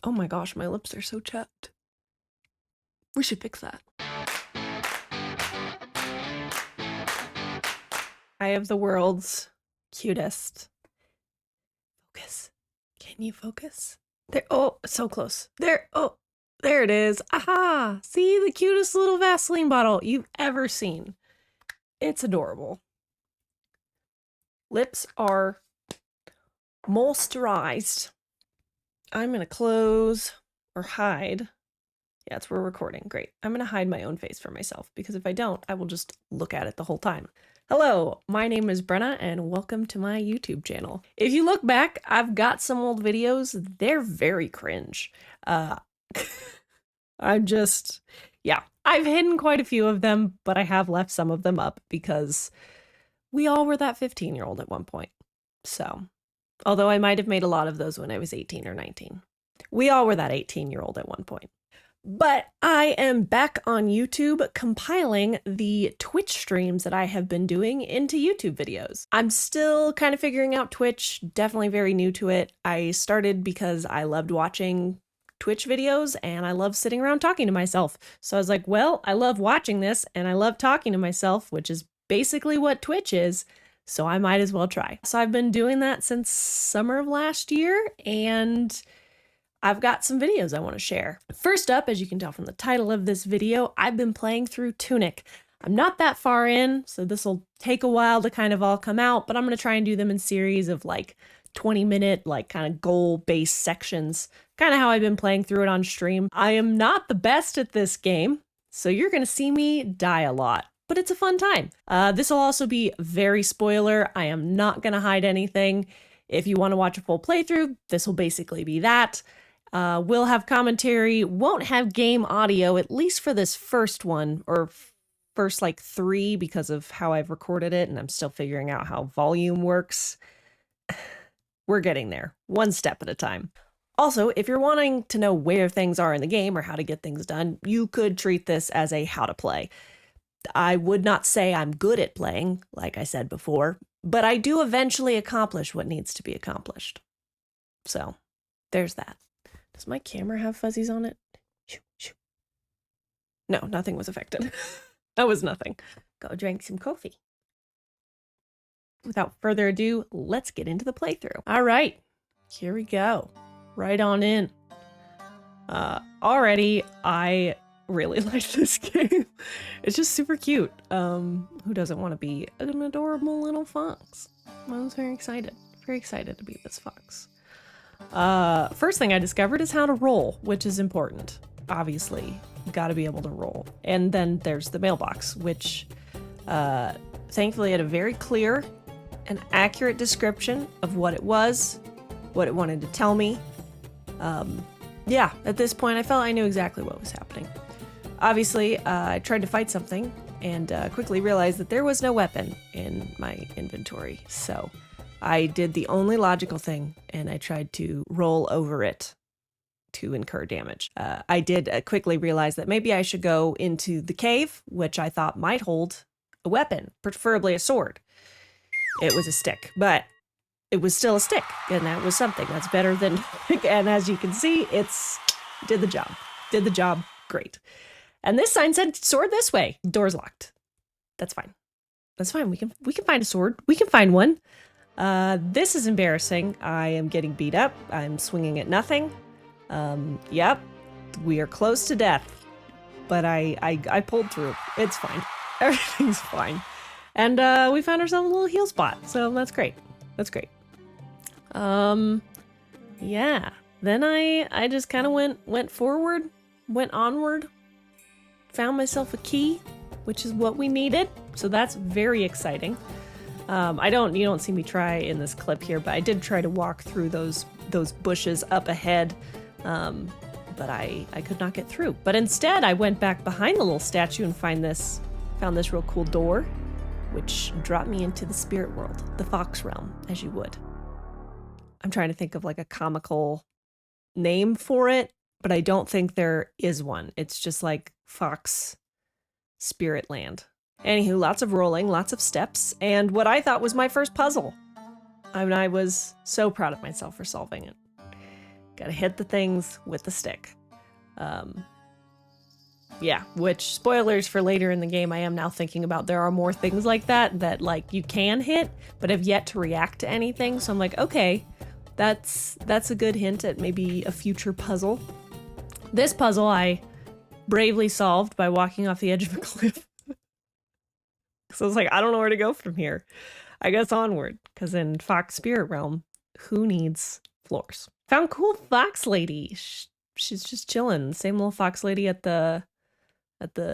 Oh my gosh, my lips are so chapped. We should fix that. I have the world's cutest. Focus. Can you focus? There. Oh, so close. There. Oh, there it is. Aha! See, the cutest little Vaseline bottle you've ever seen. It's adorable. Lips are moisturized. I'm gonna close or hide. Yeah, it's we're recording. Great. I'm gonna hide my own face from myself because if I don't, I will just look at it the whole time. Hello, my name is Brenna and welcome to my YouTube channel. If you look back, I've got some old videos. They're very cringe. I'm just, yeah, I've hidden quite a few of them, but I have left some of them up because we all were that 15-year-old at one point. So, although I might have made a lot of those when I was 18 or 19. We all were that 18-year-old at one point. But I am back on YouTube compiling the Twitch streams that I have been doing into YouTube videos. I'm still kind of figuring out Twitch, definitely very new to it. I started because I loved watching Twitch videos and I love sitting around talking to myself. So I was like, well, I love watching this and I love talking to myself, which is basically what Twitch is. So I might as well try. So I've been doing that since summer of last year and I've got some videos I want to share. First up, as you can tell from the title of this video, I've been playing through Tunic. I'm not that far in, so this will take a while to kind of all come out, but I'm going to try and do them in series of like 20-minute, like kind of goal-based sections, kind of how I've been playing through it on stream. I am not the best at this game, so you're going to see me die a lot, but it's a fun time. This will also be very spoiler. I am not going to hide anything. If you want to watch a full playthrough, this will basically be that. We'll have commentary, won't have game audio, at least for this first one, or first like 3 because of how I've recorded it, and I'm still figuring out how volume works. We're getting there, one step at a time. Also, if you're wanting to know where things are in the game or how to get things done, you could treat this as a how to play. I would not say I'm good at playing, like I said before, but I do eventually accomplish what needs to be accomplished. So, there's that. Does my camera have fuzzies on it? Shoo, shoo. No, nothing was affected. That was nothing. Go drink some coffee. Without further ado, let's get into the playthrough. All right, here we go. Right on in. Already, I really like this game. It's just super cute. Who doesn't want to be an adorable little fox? I was very excited to be this fox. First thing I discovered is how to roll, which is important. Obviously, you gotta be able to roll. And then there's the mailbox, which thankfully had a very clear and accurate description of what it was, what it wanted to tell me. Yeah, at this point I felt I knew exactly what was happening. Obviously, I tried to fight something and quickly realized that there was no weapon in my inventory, so I did the only logical thing, and I tried to roll over it to incur damage. I did quickly realize that maybe I should go into the cave, which I thought might hold a weapon, preferably a sword. It was a stick, but it was still a stick, and that was something. That's better than, and as you can see, it's did the job. Did the job great. And this sign said sword this way. Door's locked. That's fine. That's fine. We can find a sword. We can find one. This is embarrassing. I am getting beat up. I'm swinging at nothing. Yep. We are close to death. But I pulled through. It's fine. Everything's fine. And, we found ourselves a little heal spot. So that's great. That's great. Yeah. Then I just kind of went forward, went onward, found myself a key, which is what we needed. So that's very exciting. You don't see me try in this clip here, but I did try to walk through those bushes up ahead, but I could not get through. But instead, I went back behind the little statue and found this real cool door, which dropped me into the spirit world, the fox realm, as you would. I'm trying to think of like a comical name for it, but I don't think there is one. It's just like Fox Spirit Land. Anywho, lots of rolling, lots of steps, and what I thought was my first puzzle. I mean, I was so proud of myself for solving it. Gotta hit the things with the stick. Yeah, which, spoilers for later in the game, I am now thinking about there are more things like that like you can hit, but have yet to react to anything. So I'm like, okay, that's a good hint at maybe a future puzzle. This puzzle I bravely solved by walking off the edge of a cliff. So I was like, I don't know where to go from here. I guess onward, because in Fox Spirit Realm, who needs floors? Found cool fox lady. She's just chilling. Same little fox lady at the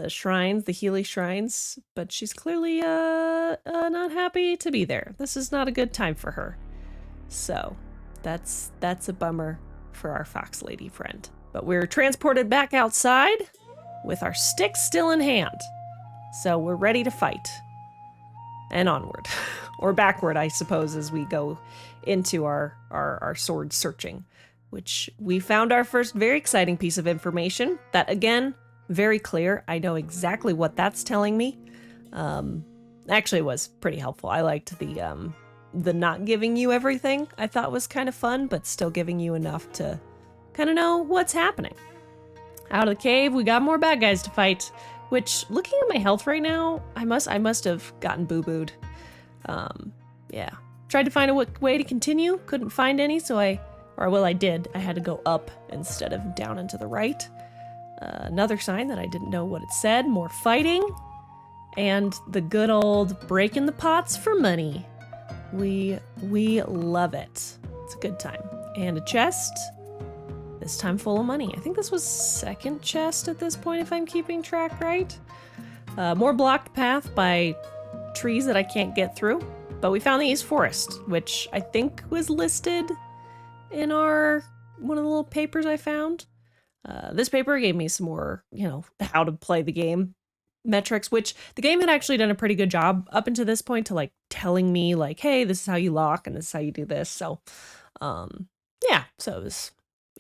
shrines, the Healy shrines, but she's clearly not happy to be there. This is not a good time for her. So that's a bummer for our fox lady friend. But we're transported back outside with our sticks still in hand. So we're ready to fight. And onward. Or backward, I suppose, as we go into our sword searching. Which we found our first very exciting piece of information. That, again, very clear. I know exactly what that's telling me. Actually, it was pretty helpful. I liked the not giving you everything. I thought was kind of fun, but still giving you enough to kind of know what's happening. Out of the cave, we got more bad guys to fight. Which, looking at my health right now, I must have gotten boo-booed. Yeah. Tried to find a way to continue. Couldn't find any, so I did. I had to go up instead of down and to the right. Another sign that I didn't know what it said. More fighting. And the good old breaking the pots for money. We love it. It's a good time. And a chest. This time full of money. I think this was second chest at this point, if I'm keeping track right. More blocked path by trees that I can't get through. But we found the East Forest, which I think was listed in one of the little papers I found. This paper gave me some more, how to play the game metrics, which the game had actually done a pretty good job up until this point to telling me hey, this is how you lock and this is how you do this. So, yeah, so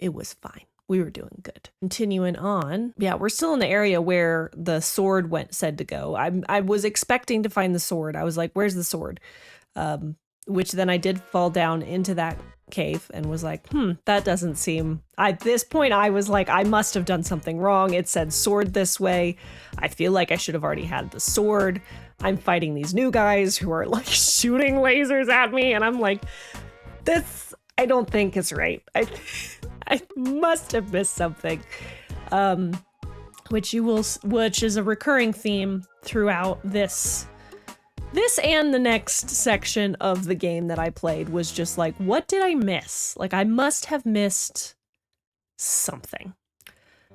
it was fine. We were doing good. Continuing on. Yeah, we're still in the area where the sword said to go. I was expecting to find the sword. I was like, where's the sword? Which then I did fall down into that cave and was like, that doesn't seem... At this point, I was like, I must have done something wrong. It said sword this way. I feel like I should have already had the sword. I'm fighting these new guys who are shooting lasers at me. And I'm like, this, I don't think is right. I must have missed something. Which is a recurring theme throughout this and the next section of the game that I played was just what did I miss? I must have missed something.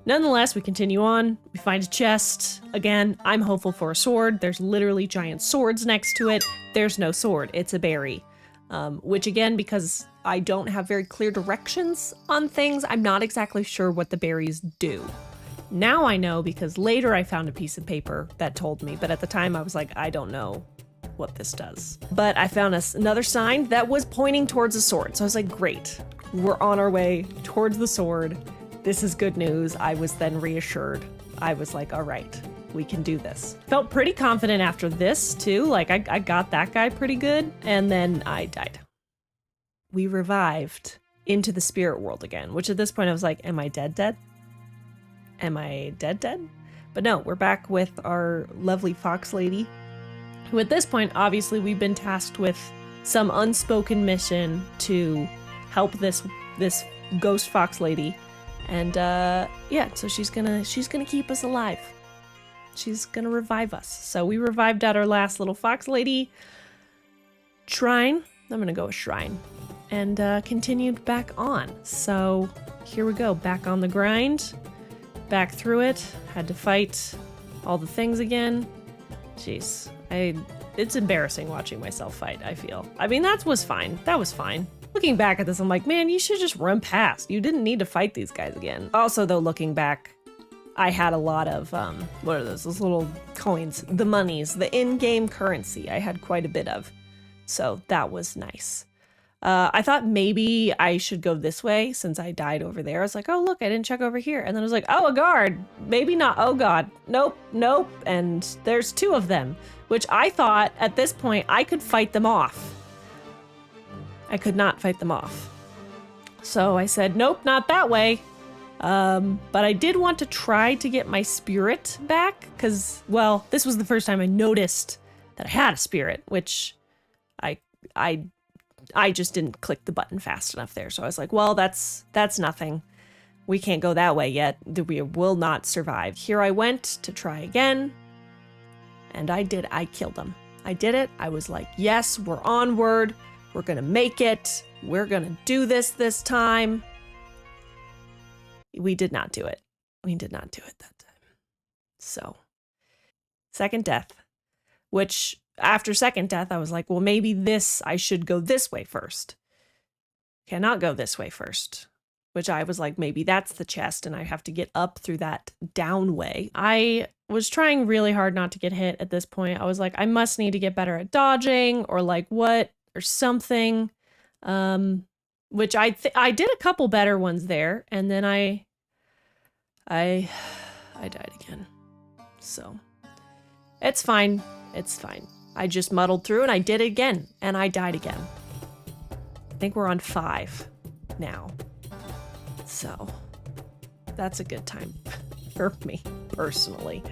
Nonetheless, we continue on. We find a chest. Again, I'm hopeful for a sword. There's literally giant swords next to it. There's no sword. It's a berry. Which again, because I don't have very clear directions on things, I'm not exactly sure what the berries do. Now I know because later I found a piece of paper that told me, but at the time I was like, I don't know what this does. But I found another sign that was pointing towards a sword. So I was like, great, we're on our way towards the sword. This is good news. I was then reassured. I was like, all right, we can do this. Felt pretty confident after this too. I got that guy pretty good. And then I died. We revived into the spirit world again, which at this point I was like, am I dead? Am I dead? But no, we're back with our lovely fox lady, who at this point, obviously, we've been tasked with some unspoken mission to help this ghost fox lady. And yeah, so she's gonna keep us alive. She's gonna revive us. So we revived at our last little fox lady shrine. I'm gonna go with shrine. And continued back on. So here we go, back on the grind. Back through it. Had to fight all the things again. Jeez. It's embarrassing watching myself fight, I feel. I mean, that was fine. Looking back at this, I'm like, man, you should just run past. You didn't need to fight these guys again. Also, though, looking back, I had a lot of, what are those little coins? The monies, the in-game currency. I had quite a bit of. So that was nice. I thought maybe I should go this way since I died over there. I was like, oh, look, I didn't check over here. And then I was like, oh, a guard. Maybe not. Oh, God. Nope. And there's two of them, which I thought at this point I could fight them off. I could not fight them off. So I said, nope, not that way. But I did want to try to get my spirit back because, well, this was the first time I noticed that I had a spirit, which I just didn't click the button fast enough there. So I was like, well, that's nothing. We can't go that way yet. We will not survive. Here I went to try again. And I did. I killed them. I did it. I was like, yes, we're onward. We're going to make it. We're going to do this time. We did not do it. We did not do it that time. So, second death, which after second death, I was like, well, maybe I should go this way first. Cannot go this way first, which I was like, maybe that's the chest and I have to get up through that down way. I was trying really hard not to get hit at this point. I was like, I must need to get better at dodging or like what or something. Which I did a couple better ones there, and then I died again. So it's fine. It's fine. I just muddled through and I did it again, and I died again. I think we're on 5 now. So that's a good time for me personally.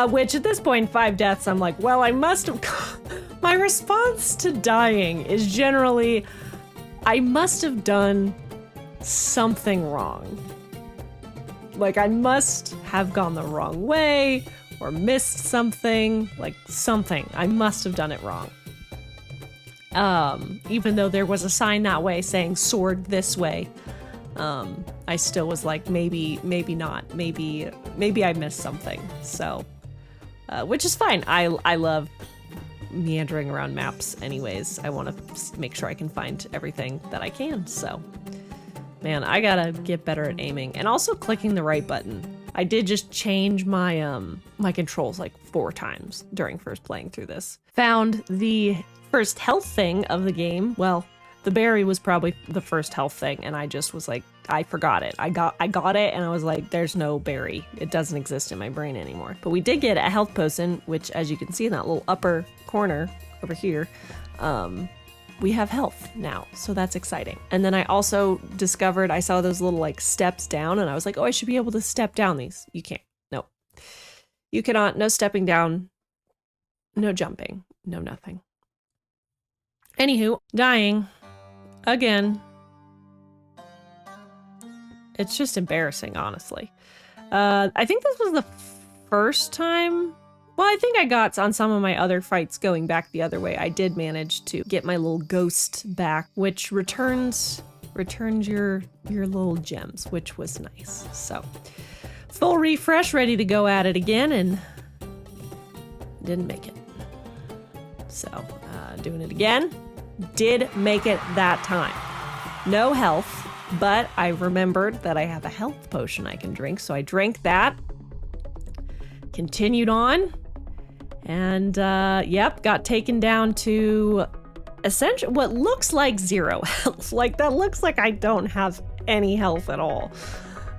Which at this point, 5 deaths, I'm like, well, I must have. My response to dying is generally, I must have done something wrong. Like, I must have gone the wrong way or missed something, like something. I must have done it wrong. Even though there was a sign that way saying sword this way, I still was like, maybe not. Maybe I missed something. So, which is fine. I love meandering around maps anyways. I want to make sure I can find everything that I can. So, man, I gotta get better at aiming and also clicking the right button. I did just change my my controls like 4 times during first playing through this. Found the first health thing of the game. Well, the berry was probably the first health thing, and I just was like, I forgot it. I got it, and I was like, there's no berry. It doesn't exist in my brain anymore. But we did get a health potion, which, as you can see in that little upper corner over here, we have health now, so that's exciting. And then I also discovered, I saw those little like steps down, and I was like, oh, I should be able to step down these. You can't. No. You cannot. No stepping down. No jumping. No nothing. Anywho, dying. Again. It's just embarrassing, honestly. I think this was the first time. Well, I think I got on some of my other fights going back the other way. I did manage to get my little ghost back, which returns your little gems, which was nice. So, full refresh, ready to go at it again, and didn't make it. So, doing it again. Did make it that time. No health, but I remembered that I have a health potion I can drink, so I drank that. Continued on, and yep, got taken down to essentially what looks like 0 health. Like, that looks like I don't have any health at all.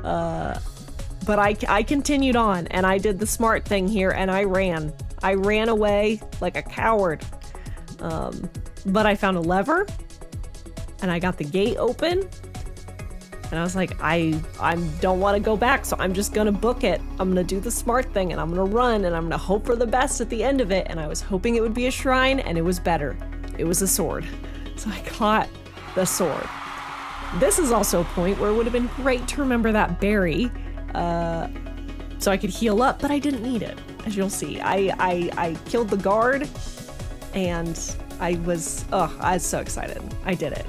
But I continued on, and I did the smart thing here, and I ran. I ran away like a coward. But I found a lever, and I got the gate open, and I was like, I don't want to go back, so I'm just gonna book it. I'm gonna do the smart thing, and I'm gonna run, and I'm gonna hope for the best at the end of it. And I was hoping it would be a shrine, and it was better. It was a sword. So I caught the sword. This is also a point where it would have been great to remember that berry, so I could heal up, but I didn't need it, as you'll see. I killed the guard, and I was so excited. I did it.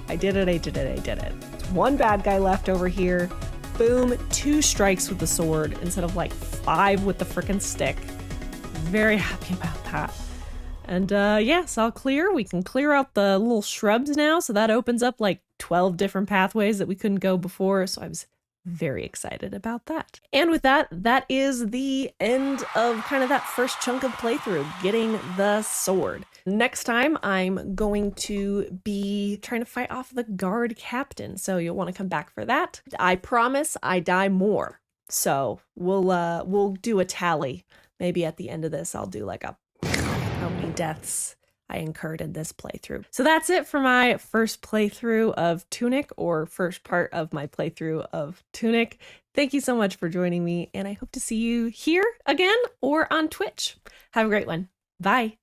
One bad guy left over here. Boom, 2 strikes with the sword instead of like 5 with the frickin' stick. Very happy about that. And yes, I'll clear. We can clear out the little shrubs now, so that opens up like 12 different pathways that we couldn't go before, so I was very excited about that. And with that, that is the end of kind of that first chunk of playthrough, getting the sword. Next time, I'm going to be trying to fight off the guard captain, so you'll want to come back for that. I promise I die more, so we'll do a tally. Maybe at the end of this, I'll do like a how many deaths I incurred in this playthrough. So that's it for my first playthrough of Tunic, or first part of my playthrough of Tunic. Thank you so much for joining me, and I hope to see you here again or on Twitch. Have a great one. Bye.